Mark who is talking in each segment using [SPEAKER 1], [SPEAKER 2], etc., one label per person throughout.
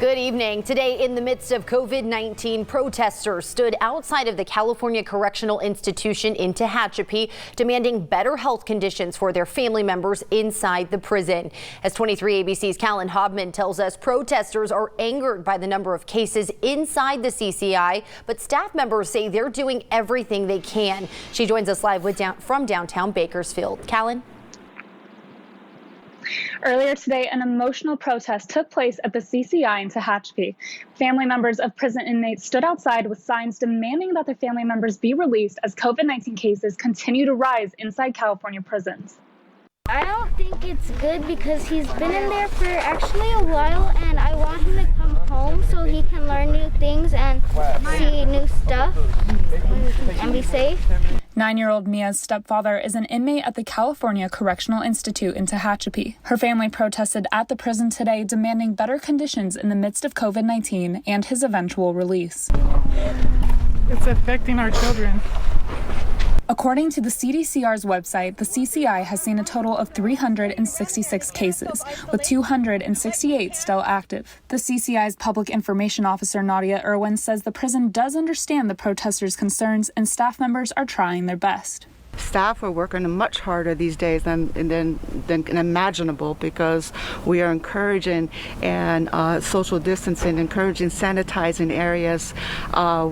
[SPEAKER 1] Good evening. Today, in the midst of COVID-19, protesters stood outside of the California Correctional Institution in Tehachapi, demanding better health conditions for their family members inside the prison. As 23 ABC's Callan Hobman tells us, protesters are angered by the number of cases inside the CCI, but staff members say they're doing everything they can. She joins us live from downtown Bakersfield. Callan?
[SPEAKER 2] Earlier today, an emotional protest took place at the CCI in Tehachapi. Family members of prison inmates stood outside with signs demanding that their family members be released as COVID-19 cases continue to rise inside California prisons.
[SPEAKER 3] I don't think it's good because he's been in there for actually a while, and I want him to come home so he can learn new things and see new stuff and be safe.
[SPEAKER 4] 9-year-old Mia's stepfather is an inmate at the California Correctional Institute in Tehachapi. Her family protested at the prison today, demanding better conditions in the midst of COVID-19 and his eventual release.
[SPEAKER 5] It's affecting our children.
[SPEAKER 4] According to the CDCR's website, the CCI has seen a total of 366 cases, with 268 still active. The CCI's public information officer, Nadia Irwin, says the prison does understand the protesters' concerns and staff members are trying their best.
[SPEAKER 6] Staff are working much harder these days than imaginable because we are encouraging and social distancing, encouraging sanitizing areas.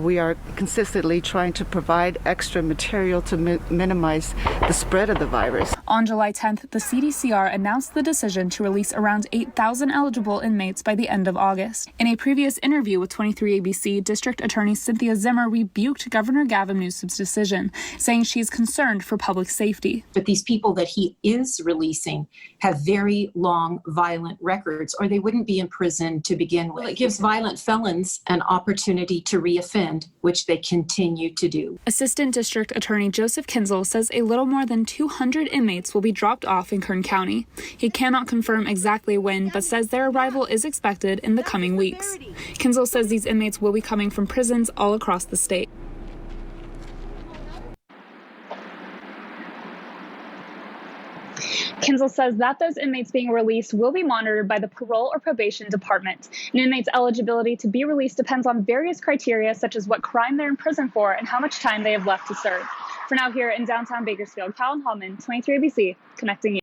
[SPEAKER 6] We are consistently trying to provide extra material to minimize the spread of the virus.
[SPEAKER 4] On July 10th, the CDCR announced the decision to release around 8,000 eligible inmates by the end of August. In a previous interview with 23 ABC, District Attorney Cynthia Zimmer rebuked Governor Gavin Newsom's decision, saying she is concerned for public safety.
[SPEAKER 7] But these people that he is releasing have very long violent records, or they wouldn't be in prison to begin with. Well, it gives violent felons an opportunity to reoffend, which they continue to do.
[SPEAKER 4] Assistant District Attorney Joseph Kinzel says a little more than 200 inmates will be dropped off in Kern County. He cannot confirm exactly when, but says their arrival is expected in the coming weeks. Kinzel says these inmates will be coming from prisons all across the state.
[SPEAKER 2] Kinzel says that those inmates being released will be monitored by the parole or probation department. An inmate's eligibility to be released depends on various criteria, such as what crime they're in prison for and how much time they have left to serve. For now, here in downtown Bakersfield, Callan Hobman, 23 ABC, connecting you.